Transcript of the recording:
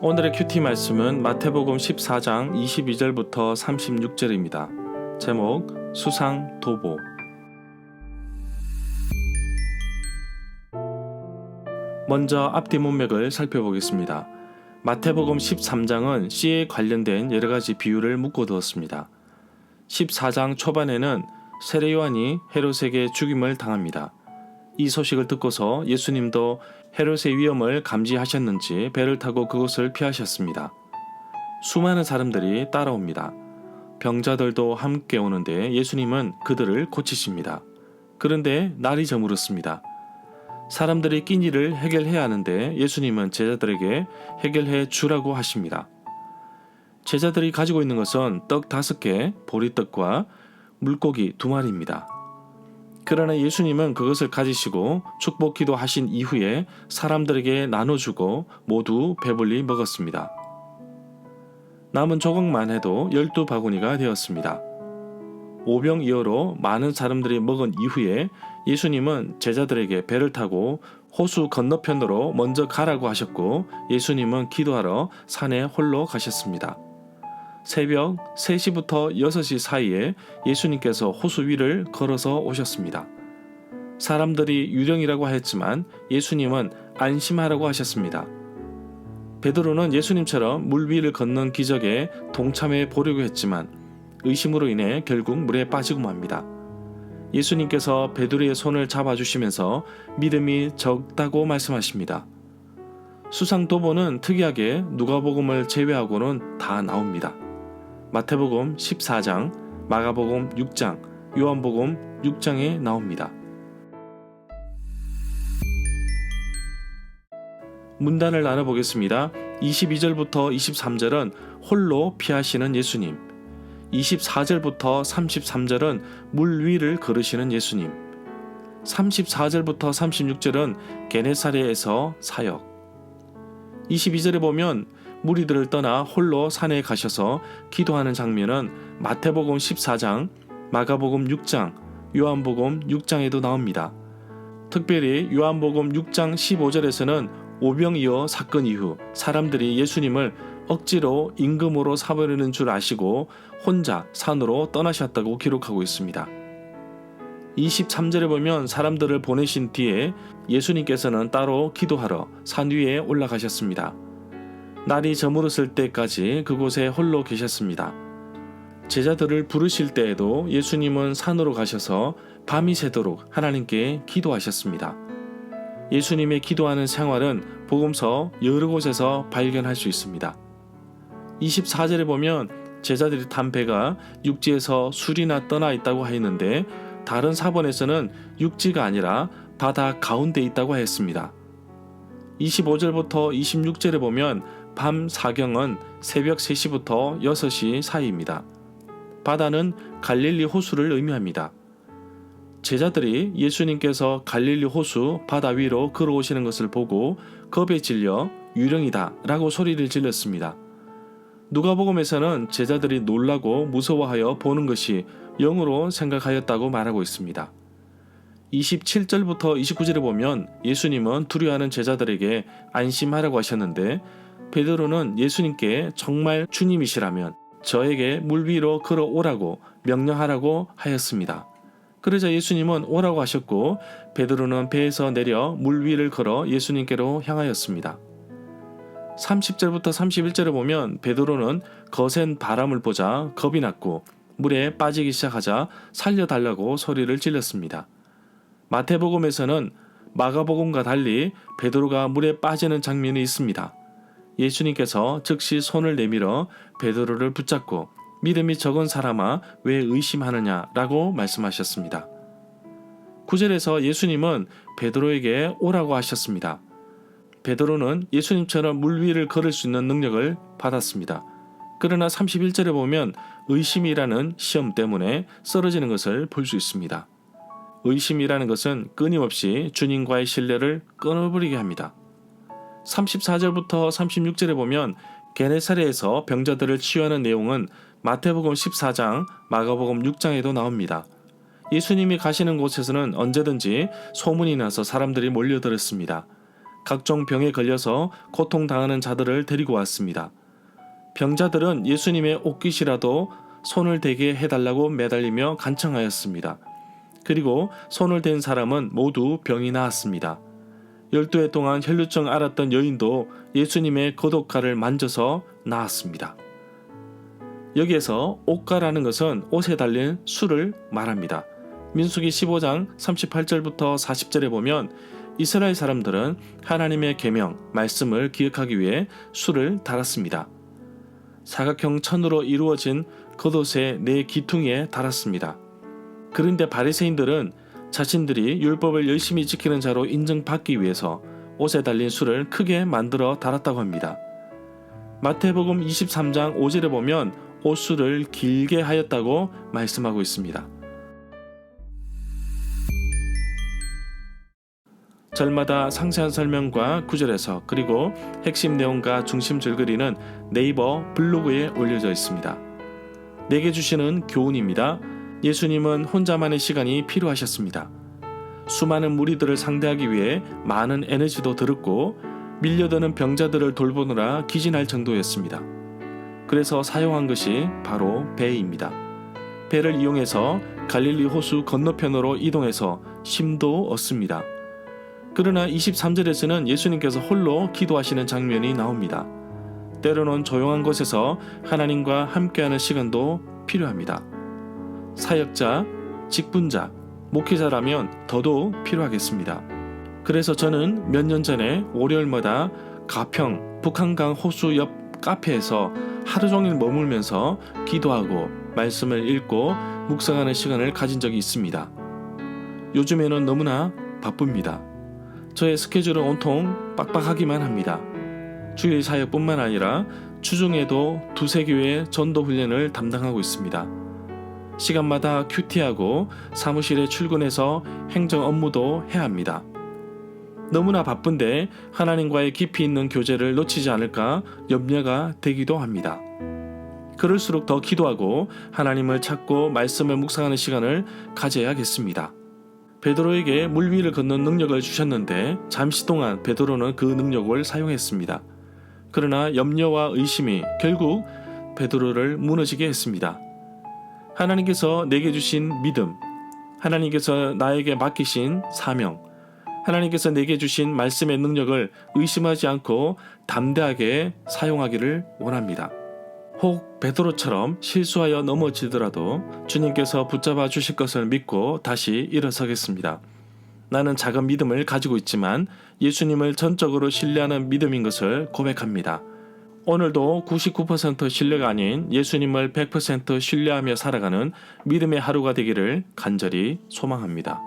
오늘의 큐티 말씀은 마태복음 14장 22절부터 36절입니다. 제목 수상도보. 먼저 앞뒤 문맥을 살펴보겠습니다. 마태복음 13장은 씨에 관련된 여러가지 비유를 묶어두었습니다. 14장 초반에는 세례 요한이 헤롯에게 죽임을 당합니다. 이 소식을 듣고서 예수님도 헤롯의 위험을 감지하셨는지 배를 타고 그곳을 피하셨습니다. 수많은 사람들이 따라옵니다. 병자들도 함께 오는데 예수님은 그들을 고치십니다. 그런데 날이 저물었습니다. 사람들이 낀 일을 해결해야 하는데 예수님은 제자들에게 해결해 주라고 하십니다. 제자들이 가지고 있는 것은 떡 5개, 보리떡과 물고기 2마리입니다. 그러나 예수님은 그것을 가지시고 축복 기도하신 이후에 사람들에게 나눠주고 모두 배불리 먹었습니다. 남은 조각만 해도 12바구니가 되었습니다. 오병이어로 많은 사람들이 먹은 이후에 예수님은 제자들에게 배를 타고 호수 건너편으로 먼저 가라고 하셨고 예수님은 기도하러 산에 홀로 가셨습니다. 새벽 3시부터 6시 사이에 예수님께서 호수 위를 걸어서 오셨습니다. 사람들이 유령이라고 했지만 예수님은 안심하라고 하셨습니다. 베드로는 예수님처럼 물 위를 걷는 기적에 동참해 보려고 했지만 의심으로 인해 결국 물에 빠지고 맙니다. 예수님께서 베드로의 손을 잡아주시면서 믿음이 적다고 말씀하십니다. 수상도보는 특이하게 누가복음을 제외하고는 다 나옵니다. 마태복음 14장, 마가복음 6장, 요한복음 6장에 나옵니다. 문단을 나눠보겠습니다. 22절부터 23절은 홀로 피하시는 예수님, 24절부터 33절은 물 위를 걸으시는 예수님, 34절부터 36절은 게네사레에서 사역, 22절에 보면 무리들을 떠나 홀로 산에 가셔서 기도하는 장면은 마태복음 14장, 마가복음 6장, 요한복음 6장에도 나옵니다. 특별히 요한복음 6장 15절에서는 오병이어 사건 이후 사람들이 예수님을 억지로 임금으로 사버리는 줄 아시고 혼자 산으로 떠나셨다고 기록하고 있습니다. 23절에 보면 사람들을 보내신 뒤에 예수님께서는 따로 기도하러 산 위에 올라가셨습니다. 날이 저물었을 때까지 그곳에 홀로 계셨습니다. 제자들을 부르실 때에도 예수님은 산으로 가셔서 밤이 새도록 하나님께 기도하셨습니다. 예수님의 기도하는 생활은 복음서 여러 곳에서 발견할 수 있습니다. 24절에 보면 제자들이 탄 배가 육지에서 술이나 떠나 있다고 하였는데 다른 사본에서는 육지가 아니라 바다 가운데 있다고 하였습니다. 25절부터 26절에 보면 밤 사경은 새벽 3시부터 6시 사이입니다. 바다는 갈릴리 호수를 의미합니다. 제자들이 예수님께서 갈릴리 호수 바다 위로 걸어오시는 것을 보고 겁에 질려 유령이다 라고 소리를 질렀습니다. 누가복음에서는 제자들이 놀라고 무서워하여 보는 것이 영으로 생각하였다고 말하고 있습니다. 27절부터 29절에 보면 예수님은 두려워하는 제자들에게 안심하라고 하셨는데 베드로는 예수님께 정말 주님이시라면 저에게 물 위로 걸어오라고 명령하라고 하였습니다. 그러자 예수님은 오라고 하셨고 베드로는 배에서 내려 물 위를 걸어 예수님께로 향하였습니다. 30절부터 31절에 보면 베드로는 거센 바람을 보자 겁이 났고 물에 빠지기 시작하자 살려달라고 소리를 질렀습니다. 마태복음에서는 마가복음과 달리 베드로가 물에 빠지는 장면이 있습니다. 예수님께서 즉시 손을 내밀어 베드로를 붙잡고 믿음이 적은 사람아 왜 의심하느냐라고 말씀하셨습니다. 9절에서 예수님은 베드로에게 오라고 하셨습니다. 베드로는 예수님처럼 물 위를 걸을 수 있는 능력을 받았습니다. 그러나 31절에 보면 의심이라는 시험 때문에 쓰러지는 것을 볼 수 있습니다. 의심이라는 것은 끊임없이 주님과의 신뢰를 끊어버리게 합니다. 34절부터 36절에 보면 게네사레에서 병자들을 치유하는 내용은 마태복음 14장, 마가복음 6장에도 나옵니다. 예수님이 가시는 곳에서는 언제든지 소문이 나서 사람들이 몰려들었습니다. 각종 병에 걸려서 고통당하는 자들을 데리고 왔습니다. 병자들은 예수님의 옷깃이라도 손을 대게 해달라고 매달리며 간청하였습니다. 그리고 손을 댄 사람은 모두 병이 나았습니다. 12해 동안 혈루증 앓았던 여인도 예수님의 겉옷가를 만져서 나았습니다. 여기에서 옷가라는 것은 옷에 달린 술을 말합니다. 민수기 15장 38절부터 40절에 보면 이스라엘 사람들은 하나님의 계명, 말씀을 기억하기 위해 술을 달았습니다. 사각형 천으로 이루어진 겉옷의 네 기퉁이에 달았습니다. 그런데 바리새인들은 자신들이 율법을 열심히 지키는 자로 인정받기 위해서 옷에 달린 술을 크게 만들어 달았다고 합니다. 마태복음 23장 5절에 보면 옷술을 길게 하였다고 말씀하고 있습니다. 절마다 상세한 설명과 구절에서 그리고 핵심 내용과 중심 줄거리는 네이버 블로그에 올려져 있습니다. 내게 주시는 교훈입니다. 예수님은 혼자만의 시간이 필요하셨습니다. 수많은 무리들을 상대하기 위해 많은 에너지도 들었고 밀려드는 병자들을 돌보느라 기진할 정도였습니다. 그래서 사용한 것이 바로 배입니다. 배를 이용해서 갈릴리 호수 건너편으로 이동해서 쉼도 얻습니다. 그러나 23절에서는 예수님께서 홀로 기도하시는 장면이 나옵니다. 때로는 조용한 곳에서 하나님과 함께하는 시간도 필요합니다. 사역자, 직분자, 목회자라면 더더욱 필요하겠습니다. 그래서 저는 몇 년 전에 월요일마다 가평 북한강 호수 옆 카페에서 하루 종일 머물면서 기도하고 말씀을 읽고 묵상하는 시간을 가진 적이 있습니다. 요즘에는 너무나 바쁩니다. 저의 스케줄은 온통 빡빡하기만 합니다. 주일 사역뿐만 아니라 주중에도 두세 교회 전도 훈련을 담당하고 있습니다. 시간마다 큐티하고 사무실에 출근해서 행정 업무도 해야 합니다. 너무나 바쁜데 하나님과의 깊이 있는 교제를 놓치지 않을까 염려가 되기도 합니다. 그럴수록 더 기도하고 하나님을 찾고 말씀을 묵상하는 시간을 가져야겠습니다. 베드로에게 물 위를 걷는 능력을 주셨는데 잠시 동안 베드로는 그 능력을 사용했습니다. 그러나 염려와 의심이 결국 베드로를 무너지게 했습니다. 하나님께서 내게 주신 믿음, 하나님께서 나에게 맡기신 사명, 하나님께서 내게 주신 말씀의 능력을 의심하지 않고 담대하게 사용하기를 원합니다. 혹 베드로처럼 실수하여 넘어지더라도 주님께서 붙잡아 주실 것을 믿고 다시 일어서겠습니다. 나는 작은 믿음을 가지고 있지만 예수님을 전적으로 신뢰하는 믿음인 것을 고백합니다. 오늘도 99% 신뢰가 아닌 예수님을 100% 신뢰하며 살아가는 믿음의 하루가 되기를 간절히 소망합니다.